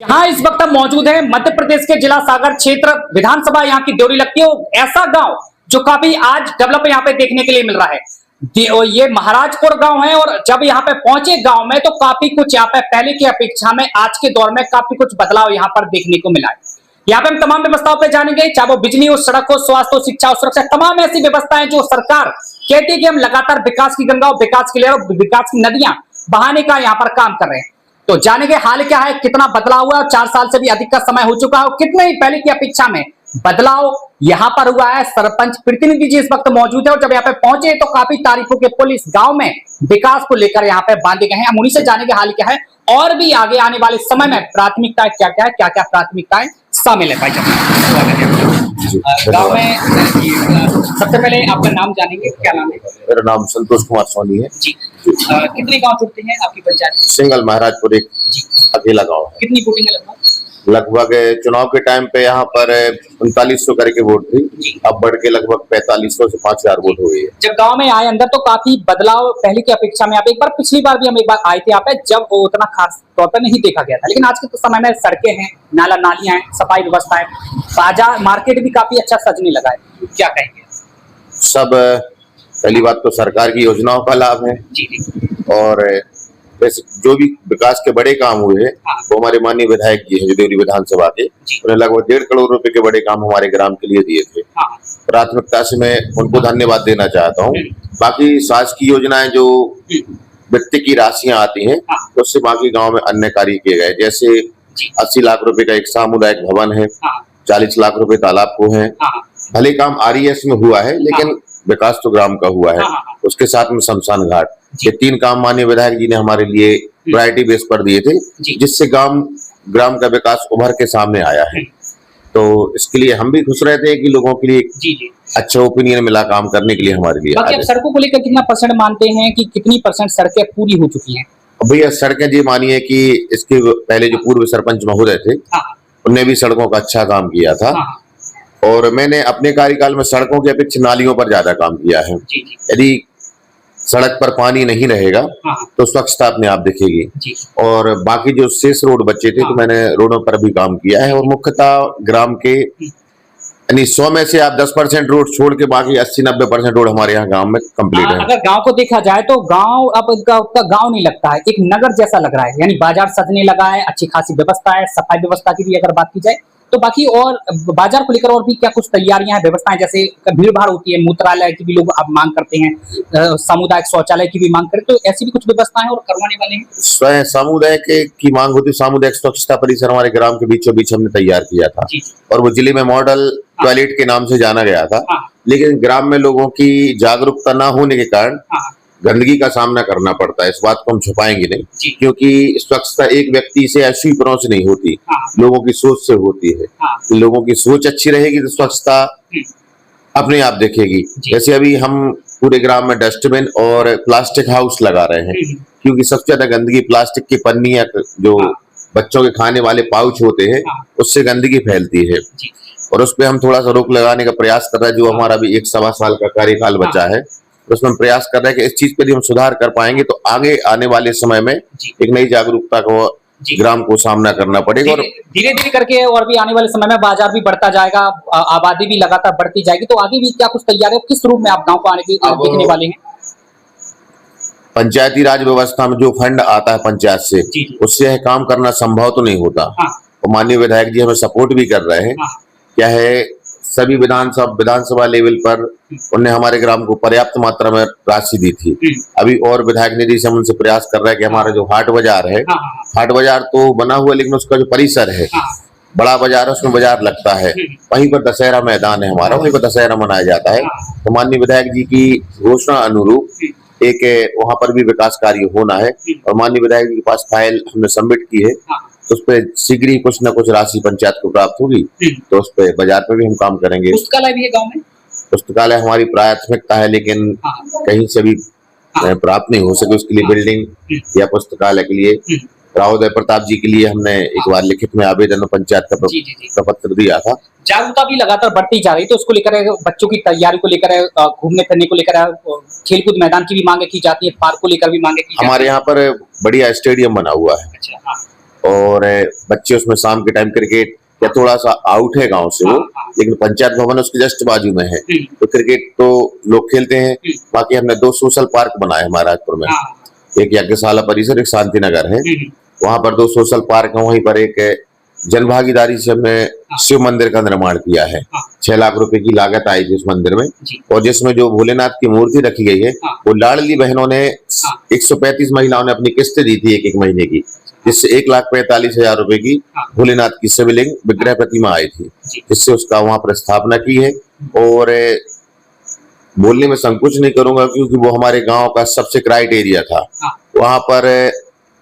यहाँ इस वक्त हम मौजूद है मध्य प्रदेश के जिला सागर क्षेत्र विधानसभा यहाँ की ड्योरी लगती है। ऐसा गांव जो काफी आज डेवलप यहाँ पे देखने के लिए मिल रहा है। ये महाराजपुर गांव है और जब यहाँ पे पहुंचे गांव में तो काफी कुछ यहाँ पे पहले की अपेक्षा में आज के दौर में काफी कुछ बदलाव यहाँ पर देखने को मिला है। यहाँ पे हम तमाम व्यवस्थाओं पे जानेंगे, चाहे वो बिजली हो, सड़क हो, स्वास्थ्य हो, शिक्षा हो, सुरक्षा, तमाम ऐसी व्यवस्थाएं जो सरकार कहती है कि हम लगातार विकास की गंगा, विकास की लहर, विकास की नदियां बहाने का यहाँ पर काम कर रहे हैं। तो जानेंगे हाल क्या है, कितना बदलाव हुआ है, 4 साल से भी अधिक का समय हो चुका है, कितने ही पहले की अपेक्षा में बदलाव यहाँ पर हुआ है। सरपंच प्रतिनिधि जी इस वक्त मौजूद है और जब यहाँ पे पहुंचे तो काफी तारीफों के पुल इस गांव में विकास को लेकर यहाँ पे बांधे गए हैं। हम उन्हीं से जानेंगे हाल क्या है और भी आगे आने वाले समय में प्राथमिकताएं क्या क्या है, क्या क्या प्राथमिकताएं शामिल है। भाई गाँव में सबसे पहले आपका नाम जानेंगे, क्या नाम है? मेरा नाम संतोष कुमार सोनी है जी। कितने गांव जुड़ते हैं आपकी पंचायत? सिंगल महाराजपुर एक अकेला गांव है। कितनी वोटिंग है? लगभग चुनाव के टाइम पे यहाँ पर 3900 करके वोट थी, अब बढ़ के लगभग 4500 से 5000 वोट हो गई है। जब गांव में आए अंदर तो काफी बदलाव पहले की अपेक्षा में। आप एक बार पिछली बार भी हम एक बार आए थे यहाँ पे, जब वो उतना खास तौर पर नहीं देखा गया था, लेकिन आज के तो समय में सड़कें हैं, नाला नालियां हैं, सफाई व्यवस्था है, बाजार मार्केट भी काफी अच्छा सजने लगा है। क्या कहेंगे? सब पहली बात तो सरकार की योजनाओं का लाभ है और वैसे जो भी विकास के बड़े काम हुए हैं वो हमारे माननीय विधायक जी हैं ड्योरी विधानसभा के, उन्हें लगभग 1.5 करोड़ रुपए के बड़े काम हमारे ग्राम के लिए दिए थे। प्राथमिकता से मैं उनको धन्यवाद देना चाहता हूँ। बाकी शासकीय योजनाएं जो वित्त की राशियां आती हैं उससे बाकी गांव में अन्य कार्य किए गए, जैसे 80 लाख रुपए का एक सामुदायिक भवन है, 40 लाख रुपए तालाब को है। भले काम RES में हुआ है लेकिन विकास तो ग्राम का हुआ है। उसके साथ में शमशान घाट, ये 3 काम माननीय विधायक जी ने हमारे लिए प्रायोरिटी बेस पर दिए थे, जिससे ग्राम का विकास उभर के सामने आया है। तो इसके लिए हम भी खुश रहते हैं कि लोगों के लिए अच्छा ओपिनियन मिला काम करने के लिए हमारे लिए। बाकी आप सड़कों को लेकर कितना % मानते हैं कि कितनी % सड़कें पूरी हो चुकी हैं? भैया सड़कें जी मानिए कि इसके पहले जो पूर्व सरपंच महोदय थे उन्होंने भी सड़कों का अच्छा काम किया था और मैंने अपने कार्यकाल में सड़कों की अपेक्षा नालियों पर ज्यादा काम किया है। यदि सड़क पर पानी नहीं रहेगा तो स्वच्छता अपने आप दिखेगी और बाकी जो शेष रोड बचे थे तो मैंने रोडों पर भी काम किया है और मुख्यतः ग्राम के यानी 100 में से आप 10% रोड छोड़ के बाकी 80-90% रोड हमारे यहाँ गांव में कंप्लीट है। अगर गांव को देखा जाए तो गांव अब उतना गांव नहीं लगता है, एक नगर जैसा लग रहा है, यानी बाजार सजने लगा है, अच्छी खासी व्यवस्था है, सफाई व्यवस्था की भी अगर बात की जाए तो बाकी और बाजार को लेकर और भी क्या कुछ तैयारियां हैं, व्यवस्थाएं, जैसे भीड़ भाड़ होती है, मूत्रालय की भी लोग अब मांग करते हैं, सामुदायिक शौचालय की भी मांग करते, तो ऐसी भी कुछ व्यवस्थाएं और करवाने वाले हैं? स्वयं सामुदायिक की मांग होती है। सामुदायिक स्वच्छता परिसर हमारे ग्राम के बीचों बीच हमने तैयार किया था और वो जिले में मॉडल टॉयलेट के नाम से जाना गया था, लेकिन ग्राम में लोगों की जागरूकता न होने के कारण गंदगी का सामना करना पड़ता है। इस बात को हम छुपाएंगे नहीं, क्योंकि स्वच्छता एक व्यक्ति से ऐसी परों से नहीं होती, लोगों की सोच से होती है। लोगों की सोच अच्छी रहेगी तो स्वच्छता अपने आप दिखेगी। जैसे अभी हम पूरे ग्राम में डस्टबिन और प्लास्टिक हाउस लगा रहे हैं, क्योंकि सबसे ज्यादा गंदगी प्लास्टिक की पन्नियां, जो बच्चों के खाने वाले पाउच होते हैं, उससे गंदगी फैलती है और उस पर हम थोड़ा सा रोक लगाने का प्रयास कर रहे हैं। जो हमारा भी 1-1.25 साल का कार्यकाल बचा है उसमें हम प्रयास कर रहे हैं कि इस चीज पे यदि हम सुधार कर पाएंगे तो आगे आने वाले समय में एक नई जागरूकता को ग्राम को सामना करना पड़ेगा और धीरे धीरे करके और भी आने वाले समय में बाजार भी बढ़ता जाएगा, आबादी भी लगातार बढ़ती जाएगी। तो आगे भी क्या कुछ तैयारी है, किस रूप में आप गांव को आने की देखने वाले हैं? पंचायती राज व्यवस्था में जो फंड आता है पंचायत से, उससे यह काम करना संभव तो नहीं होता। और माननीय विधायक जी हमें सपोर्ट भी कर रहे हैं। क्या है, सभी विधानसभा लेवल पर उन्होंने हमारे ग्राम को पर्याप्त मात्रा में राशि दी थी। अभी और विधायक निधि से हम उनसे प्रयास कर रहे हैं कि हमारा जो हाट बाजार है, हाट बाजार तो बना हुआ लेकिन उसका जो परिसर है, बड़ा बाजार है, उसमें बाजार लगता है, वहीं पर दशहरा मैदान है हमारा, वहीं पर दशहरा मनाया जाता है। तो माननीय विधायक जी की घोषणा अनुरूप एक वहां पर भी विकास कार्य होना है और माननीय विधायक जी के पास फाइल हमने सबमिट की है, तो उस पर शीघ्र ही कुछ न कुछ राशि पंचायत को प्राप्त होगी, तो उस पर बाजार पे भी हम काम करेंगे। पुस्तकालय भी है गांव में? पुस्तकालय हमारी प्राथमिकता है, लेकिन कहीं से भी प्राप्त नहीं हो सके। उसके लिए बिल्डिंग या पुस्तकालय के लिए राव उदय प्रताप जी के लिए हमने एक बार लिखित में आवेदन पंचायत का पत्र दिया था। जागरूकता भी लगातार बढ़ती जा रही है, तो उसको लेकर बच्चों की तैयारी को लेकर, घूमने फिरने को लेकर, खेलकूद मैदान की भी मांग की जाती है, पार्क को लेकर भी मांग की जाती है। हमारे यहाँ पर बढ़िया स्टेडियम बना हुआ है। अच्छा, और बच्चे उसमें शाम के टाइम क्रिकेट, या थोड़ा सा आउट है गांव से वो, लेकिन पंचायत भवन उसके जस्ट बाजू में है, तो क्रिकेट तो लोग खेलते हैं। बाकी हमने 2 सोशल पार्क बनाए हैं महाराजपुर में, एक यज्ञशाला परिसर, एक शांति नगर है, वहां पर 2 सोशल पार्क है। वहीं पर एक जनभागीदारी से हमने शिव मंदिर का निर्माण किया है। 6 लाख रुपए की लागत आई थी उस मंदिर में, और जिसमें जो भोलेनाथ की मूर्ति रखी गई है वो लाडली बहनों ने 135 महिलाओं ने अपनी किस्त दी थी एक महीने की, जिससे 1,45,000 रुपए की भोलेनाथ की शिवलिंग विग्रह प्रतिमा आई थी, जिससे उसका वहां पर स्थापना की है। और बोलने में संकोच नहीं करूंगा क्योंकि वो हमारे गांव का सबसे क्राइट एरिया था। वहां पर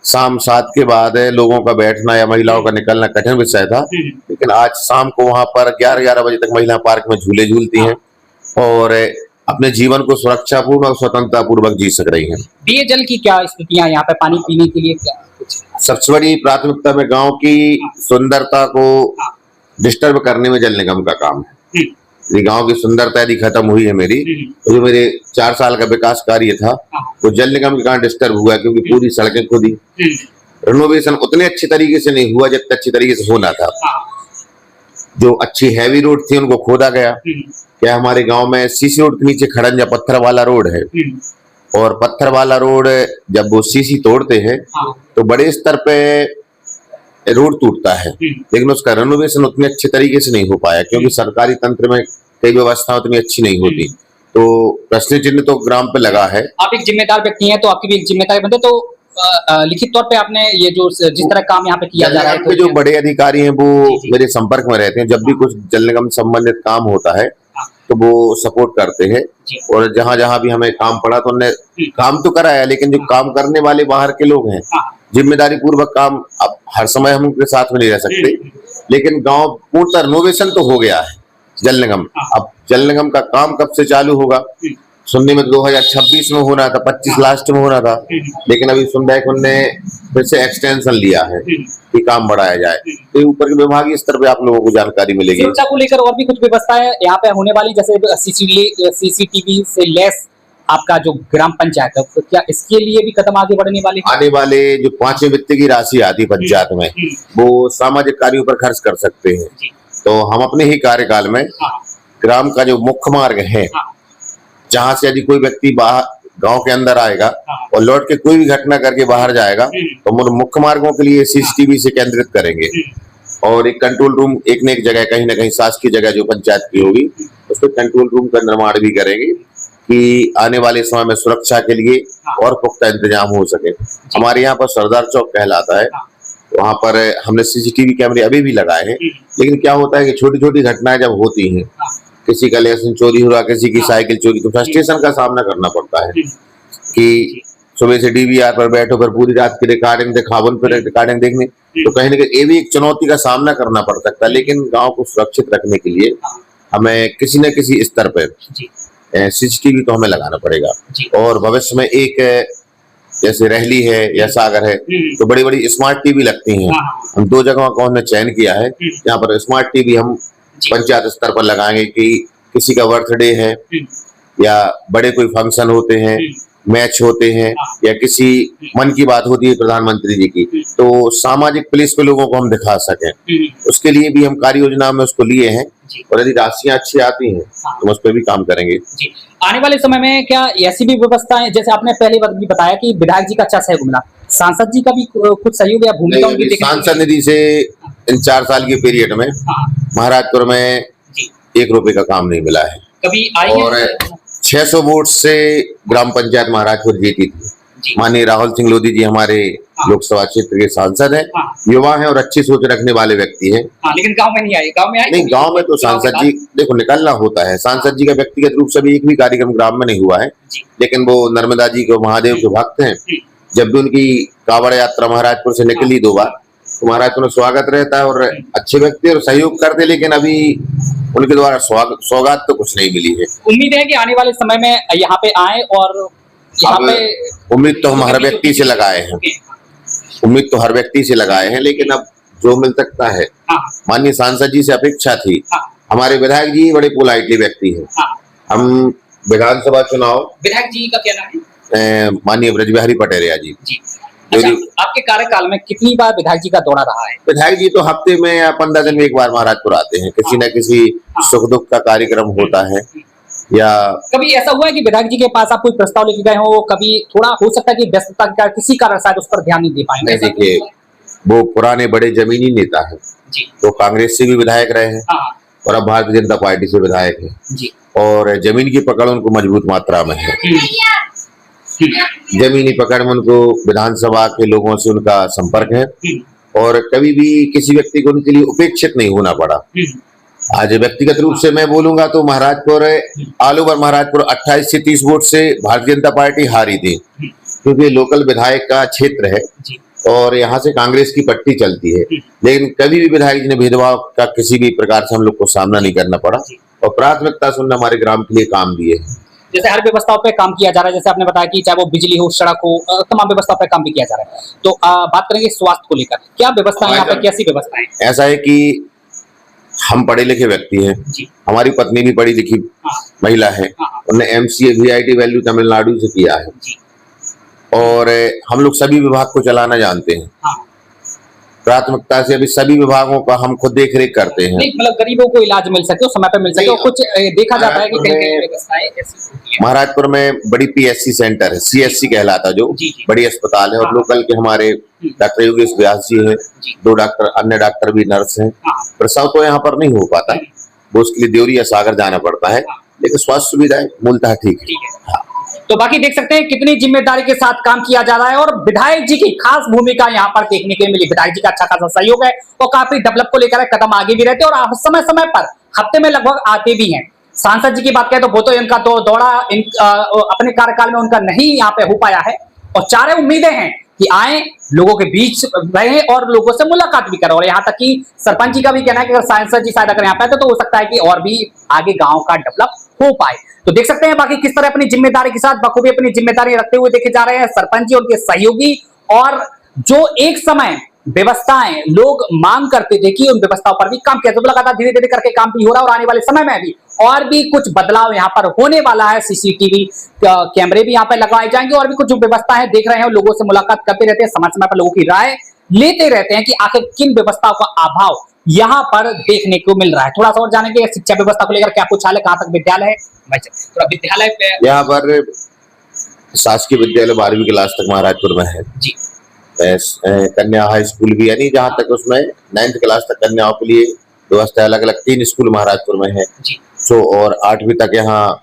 शाम 7 के बाद लोगों का बैठना या महिलाओं का निकलना कठिन विषय था, लेकिन आज शाम को वहां पर 11-11 बजे तक महिला पार्क में झूले झूलती हैं और अपने जीवन को सुरक्षापूर्ण और स्वतंत्रता पूर्वक जी सक रही हैं। पेयजल की क्या स्थितियां यहाँ पे, पानी पीने के लिए क्या कुछ? सबसे बड़ी प्राथमिकता में गांव की सुंदरता को डिस्टर्ब करने में जल निगम का काम है। यदि गांव की सुंदरता यदि खत्म हुई है मेरी, तो जो मेरे 4 साल का विकास कार्य था वो जल निगम के कारण डिस्टर्ब हुआ, क्योंकि पूरी सड़कें खुदी, रिनोवेशन उतने अच्छे तरीके से नहीं हुआ जितने अच्छी तरीके से होना था। जो अच्छी हैवी रोड थी उनको खोदा गया। क्या हमारे गांव में सीसी रोड के नीचे खड़ंजा पत्थर वाला रोड है, और पत्थर वाला रोड जब वो सीसी तोड़ते हैं तो बड़े स्तर पे रोड टूटता है, लेकिन उसका रेनोवेशन उतने अच्छे तरीके से नहीं हो पाया, क्योंकि सरकारी तंत्र में कई व्यवस्था उतनी अच्छी नहीं होती। तो प्रश्न चिन्ह तो ग्राम पे लगा है। आप एक जिम्मेदार व्यक्ति हैं, तो आपकी भी एक जिम्मेदारी बनती है, तो लिखित तौर पे आपने ये जो जिस तरह काम यहाँ पे किया जा रहा है, तो जो बड़े अधिकारी हैं वो मेरे संपर्क में रहते हैं। जब भी कुछ जल निगम संबंधित काम होता है तो वो सपोर्ट करते हैं, और जहां जहां भी हमें काम पड़ा तो उन्होंने काम तो कराया, लेकिन जो काम करने वाले बाहर के लोग हैं, जिम्मेदारी पूर्वक काम, अब हर समय हम उनके साथ में नहीं रह सकते, लेकिन गांव पूर्णतः रिनोवेशन तो हो गया है जल निगम। अब जल निगम का काम कब से चालू होगा? सुनने में 2026 में होना था, 25 लास्ट में होना था, लेकिन अभी सुन रहे उनने फिर से एक्सटेंशन लिया है कि काम बढ़ाया जाए। तो ऊपर के विभागीय स्तर पे आप लोगों को जानकारी मिलेगी। सुरक्षा को लेकर और भी कुछ व्यवस्था है यहाँ पे होने वाली, जैसे सीसीटीवी से लैस आपका जो ग्राम पंचायत है, तो क्या इसके लिए भी कदम आगे बढ़ने वाले? आने वाले जो 5वें वित्त की राशि आती पंचायत में, वो सामाजिक कार्यों पर खर्च कर सकते हैं। तो हम अपने ही कार्यकाल में ग्राम का जो मुख्य मार्ग है, जहां से यदि कोई व्यक्ति बाहर गांव के अंदर आएगा और लौट के कोई भी घटना करके बाहर जाएगा, तो मुख्य मार्गों के लिए सीसीटीवी से केंद्रित करेंगे, और एक कंट्रोल रूम एक न एक जगह, कहीं ना कहीं शासकीय जगह जो पंचायत की होगी उस पर कंट्रोल रूम का निर्माण भी करेंगे कि आने वाले समय में सुरक्षा के लिए और पुख्ता इंतजाम हो सके। हमारे यहाँ पर सरदार चौक कहलाता है, वहां पर हमने सीसीटीवी कैमरे अभी भी लगाए हैं, लेकिन क्या होता है कि छोटी छोटी घटनाएं जब होती हैं, किसी का लहसुन चोरी हुआ, किसी की साइकिल चोरी, तो फ्रस्ट्रेशन का सामना करना पड़ता है कि सुबह से डीवीआर पर बैठो, फिर पूरी रात की रिकॉर्डिंग दिखावन पर रिकॉर्डिंग देखने, तो कहीं ना कहीं ये भी एक चुनौती का सामना करना पड़ सकता है। लेकिन गांव को सुरक्षित रखने के लिए हमें किसी न किसी स्तर पर सीसीटीवी तो हमें लगाना पड़ेगा, और भविष्य में एक जैसे रहली है या सागर है तो बड़ी बड़ी स्मार्ट टीवी लगती हैं। हम 2 जगहों का हमने चयन किया है, यहाँ पर स्मार्ट टीवी हम पंचायत स्तर पर लगाएंगे कि किसी का बर्थडे है या बड़े कोई फंक्शन होते हैं, मैच होते हैं, या किसी मन की बात होती है प्रधानमंत्री जी की, तो सामाजिक प्लेस पे लोगों को हम दिखा सकें। उसके लिए भी हम कार्य योजना में उसको लिए हैं, और यदि राशियां अच्छी आती हैं तो उस पर भी काम करेंगे। आने वाले समय में क्या ऐसी भी व्यवस्था है, जैसे आपने पहले वक्त भी बताया कि विधायक जी का अच्छा सहयोग मिला, सांसद जी का भी कुछ सहयोग या भूमिका उनकी? सांसद निधि से इन 4 साल के पीरियड में महाराजपुर में 1 रुपए का काम नहीं मिला है कभी आई, और 600 वोट से ग्राम पंचायत महाराजपुर जीती थी। माननीय राहुल सिंह लोधी जी हमारे लोकसभा क्षेत्र के सांसद हैं, युवा हैं और अच्छी सोच रखने वाले व्यक्ति हैं। लेकिन गांव में नहीं आए? गांव में आए नहीं, गांव में तो सांसद जी देखो निकलना होता है, सांसद जी का व्यक्तिगत रूप से भी एक भी कार्यक्रम ग्राम में नहीं हुआ है, लेकिन वो नर्मदा जी को महादेव के भक्त हैं। जब भी उनकी कावड़ यात्रा महाराजपुर से निकली 2 बार, तो महाराजपुर में स्वागत रहता है, और अच्छे व्यक्ति और सहयोग करते, लेकिन अभी उनके द्वारा सौगात तो कुछ नहीं मिली है। उम्मीद है कि आने वाले समय में यहाँ पे आए, और यहाँ पे उम्मीद तो हम हर व्यक्ति से लगाए हैं, उम्मीद तो हर व्यक्ति से लगाए हैं, लेकिन अब जो मिल सकता है। माननीय सांसद जी से अपेक्षा थी, हमारे विधायक जी बड़े पोलाइटली व्यक्ति हैं। हम विधानसभा चुनाव, विधायक जी का क्या नाम है? माननीय ब्रजबिहारी पटेरिया जी, अच्छा, आपके कार्यकाल में कितनी बार विधायक जी का दौरा रहा है? विधायक जी तो हफ्ते में या 15 दिन में एक बार महाराजपुर आते हैं, किसी न किसी सुख दुख का कार्यक्रम होता है। या कभी ऐसा हुआ है कि विधायक जी के पास आप कोई प्रस्ताव लेके गए हो, कभी थोड़ा हो सकता है कि व्यस्तता का किसी कारण शायद उस पर ध्यान नहीं दे पाएंगे? देखिए, वो पुराने बड़े जमीनी नेता है जी, तो कांग्रेस से भी विधायक रहे हैं और अब भारतीय जनता पार्टी से विधायक है जी, और जमीन की पकड़ उनको मजबूत मात्रा में है। जमीनी पकड़ में उनको विधानसभा के लोगों से उनका संपर्क है और कभी भी किसी व्यक्ति को उनके लिए उपेक्षित नहीं होना पड़ा। आज व्यक्तिगत रूप से मैं बोलूंगा तो महाराजपुर ऑल ओवर महाराजपुर 28 से 30 वोट से भारतीय जनता पार्टी हारी थी, क्योंकि लोकल विधायक का क्षेत्र है और यहाँ से कांग्रेस की पट्टी चलती है। लेकिन कभी भी विधायक जी ने भेदभाव का किसी भी प्रकार से हम लोग को सामना नहीं करना पड़ा और प्राथमिकता से उन्होंने हमारे ग्राम के लिए काम दिए हैं। जैसे हर व्यवस्थाओं पे काम किया जा रहा है, जैसे आपने बताया कि चाहे वो बिजली हो, सड़क हो, तमाम व्यवस्थाओं पे काम भी किया जा रहा है। तो बात करेंगे स्वास्थ्य को लेकर, क्या व्यवस्था है यहाँ पे, कैसी व्यवस्था है? ऐसा है कि हम पढ़े लिखे व्यक्ति हैं, हमारी पत्नी भी पढ़ी लिखी महिला है, उन्होंने MCA VIT वैल्यू तमिलनाडु से किया है और हम लोग सभी विभाग को चलाना जानते हैं। प्राथमिकता से अभी सभी विभागों का हम खुद देख रेख करते हैं। मतलब गरीबों को इलाज मिल सके, समय पे मिल सके, और कुछ देखा जाता है कि कहीं व्यवस्थाएं ऐसी होती हैं। महाराजपुर में बड़ी PSC सेंटर है, CSC कहलाता जो बड़ी अस्पताल है और लोकल के हमारे डॉक्टर योगेश व्यास जी हैं, 2 डॉक्टर अन्य डॉक्टर भी नर्स हैं। प्रसव तो यहाँ पर नहीं हो पाता, वो उसके लिए देवरी या सागर जाना पड़ता है, लेकिन स्वास्थ्य सुविधाएं मूलतः ठीक है। तो बाकी देख सकते हैं कितनी जिम्मेदारी के साथ काम किया जा रहा है और विधायक जी की खास भूमिका यहाँ पर देखने के लिए मिली। विधायक जी का अच्छा खासा सहयोग है और काफी डेवलप को लेकर कदम आगे भी रहते हैं और समय समय पर हफ्ते में लगभग आते भी हैं। सांसद जी की बात करें तो वो तो इनका तो दौरा अपने कार्यकाल में उनका नहीं यहाँ पे हो पाया है और चारे उम्मीदें हैं कि आए, लोगों के बीच रहे और लोगों से मुलाकात भी करें। और यहाँ तक कि सरपंच जी का भी कहना है कि अगर सांसद जी शायद अगर यहाँ पे आते तो हो सकता है कि और भी आगे गांव का डेवलप हो पाए। तो देख सकते हैं बाकी किस तरह अपनी जिम्मेदारी के साथ बखूबी अपनी जिम्मेदारी रखते हुए देखे जा रहे हैं सरपंच जी, उनके सहयोगी, और जो एक समय व्यवस्थाएं लोग मांग करते थे कि उन व्यवस्थाओं पर भी काम किया, तो लगातार धीरे धीरे करके काम भी हो रहा है और आने वाले समय में भी और भी कुछ बदलाव यहाँ पर होने वाला है। CCTV कैमरे भी यहाँ पर लगवाए जाएंगे और भी कुछ जो व्यवस्था है देख रहे हैं, लोगों से मुलाकात करते रहते हैं, समय समय पर लोगों की राय लेते रहते हैं कि आखिर किन व्यवस्थाओं का अभाव यहाँ पर देखने को मिल रहा है। थोड़ा सा और जानेंगे शिक्षा व्यवस्था को लेकर, क्या कुछ हाल है, कहाँ तक विद्यालय है? थोड़ा विद्यालय यहाँ पर शासकीय विद्यालय 12वीं क्लास तक महाराजपुर में है जी, कन्या हाई स्कूल भी, यानी जहाँ तक उसमें 9th क्लास तक कन्याओं के लिए व्यवस्था अलग अलग 3 स्कूल महाराजपुर में है जी। और 8वीं तक यहाँ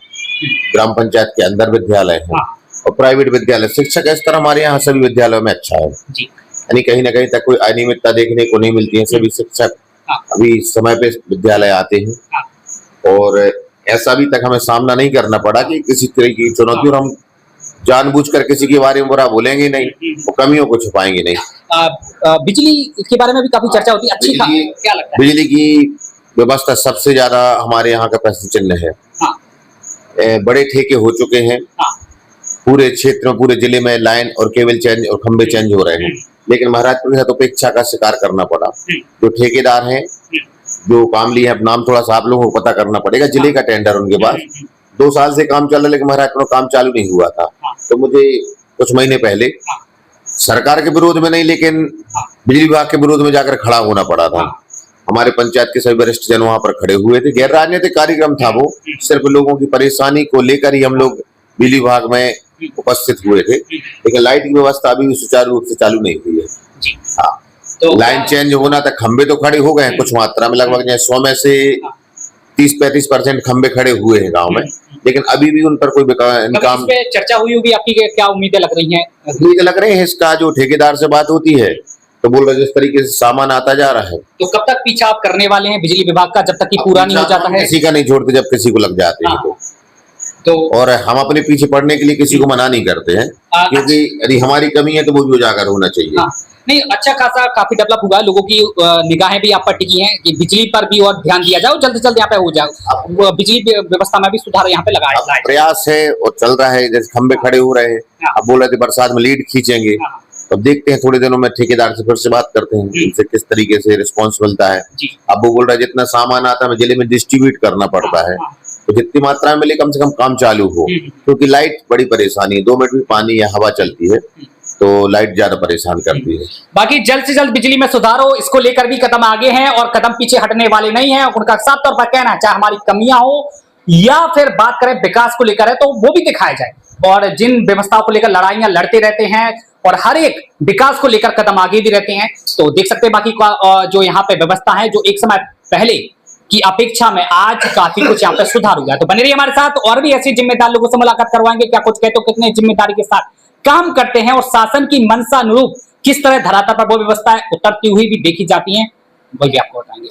ग्राम पंचायत के अंदर विद्यालय है और प्राइवेट विद्यालय। शिक्षा का स्तर हमारे यहाँ सभी विद्यालयों में अच्छा है, यानी कहीं ना कहीं तक कोई अनियमितता देखने को नहीं मिलती है। सभी शिक्षक अभी समय पे विद्यालय आते हैं और ऐसा अभी तक हमें सामना नहीं करना पड़ा कि किसी तरह की चुनौती, और हम जानबूझकर किसी के बारे में बुरा बोलेंगे नहीं, वो कमियों को छुपाएंगे नहीं। बिजली के बारे में भी काफी चर्चा होती है, अच्छी क्या लगता है? बिजली की व्यवस्था सबसे ज्यादा हमारे यहाँ का प्रश्न चिन्ह है। बड़े ठेके हो चुके हैं पूरे क्षेत्र में, पूरे जिले में लाइन और केबल चेंज और खंबे चेंज हो रहे हैं, लेकिन महाराजपुर के साथ उपेक्षा का शिकार करना पड़ा। जो ठेकेदार हैं जो काम लिए हैं, नाम थोड़ा सा आप लोगों को पता करना पड़ेगा, जिले का टेंडर उनके पास 2 साल से काम चल रहा है, लेकिन महाराजपुर में काम चालू नहीं हुआ था। तो मुझे कुछ महीने पहले सरकार के विरोध में नहीं, लेकिन बिजली विभाग के विरोध में जाकर खड़ा होना पड़ा था। हमारे पंचायत के सभी वरिष्ठ जन वहां पर खड़े हुए थे। गैर राजनीतिक कार्यक्रम था वो, सिर्फ लोगों की परेशानी को लेकर ही हम लोग बिजली विभाग में उपस्थित हुए थे, लेकिन लाइट की व्यवस्था अभी सुचारू रूप से चालू नहीं हुई है। हाँ, तो लाइन चेंज होना तक खंबे तो खड़े हो गए हैं कुछ मात्रा में, लगभग 100 में से 30-35% खंबे खड़े हुए हैं गांव में, लेकिन अभी भी उन पर कोई काम। चर्चा हुई होगी, आपकी क्या उम्मीदें लग रही हैं? उम्मीदें लग रही है इसका, जो ठेकेदार से बात होती है तो बोल रहे जिस तरीके से सामान आता जा रहा है। तो कब तक पीछा आप करने वाले हैं बिजली विभाग का, जब तक कि पूरा नहीं हो जाता है? किसी का नहीं छोड़ते जब किसी को लग जाते हैं तो, और हम अपने पीछे पड़ने के लिए किसी को मना नहीं करते हैं, क्योंकि यदि हमारी कमी है तो वो भी उजागर होना चाहिए। नहीं, अच्छा खासा काफी डेवलप हुआ, लोगों की निगाहें भी आप पर टिकी हैं कि बिजली पर भी और ध्यान दिया जाओ, जल्द से जल्द यहाँ पे हो जाओ, बिजली व्यवस्था में भी सुधार यहाँ पे लगाया जाए। प्रयास है और चल रहा है, जैसे खंबे खड़े हो रहे हैं, अब बोल रहे थे बरसात में लीड खींचेंगे, तो देखते हैं थोड़े दिनों में ठेकेदार से फिर से बात करते हैं, उनसे किस तरीके से रिस्पॉन्स मिलता है। अब वो बोल रहा है जितना सामान आता है जिले में डिस्ट्रीब्यूट करना पड़ता है, तो जितनी मात्रा में मिले कम से कम काम चालू हो, क्योंकि लाइट बड़ी परेशानी है, 2 मिनट भी पानी या हवा चलती है तो लाइट ज्यादा परेशान करती है। बाकी जल्द से जल्द बिजली में सुधार हो, इसको लेकर भी कदम आगे हैं और कदम पीछे हटने वाले नहीं हैं। उनका साफ तौर पर कहना है चाहे हमारी कमियां हो या फिर बात करें विकास को लेकर है तो वो भी दिखाया जाए, और जिन व्यवस्थाओं को लेकर लड़ाइयां लड़ते रहते हैं और हर एक विकास को लेकर कदम आगे भी रहते हैं, तो देख सकते हैं बाकी जो यहाँ पे व्यवस्था है जो एक समय पहले की अपेक्षा में आज काफी कुछ यहाँ पे सुधार हुआ है। तो बने रहिए हमारे साथ, और भी ऐसे जिम्मेदार लोगों से मुलाकात करवाएंगे, क्या कुछ कहते हो, कितने जिम्मेदारी के साथ काम करते हैं और शासन की मंशा अनुरूप किस तरह धरातल पर वो व्यवस्था उतरती हुई भी देखी जाती है, वही आपको बताएंगे।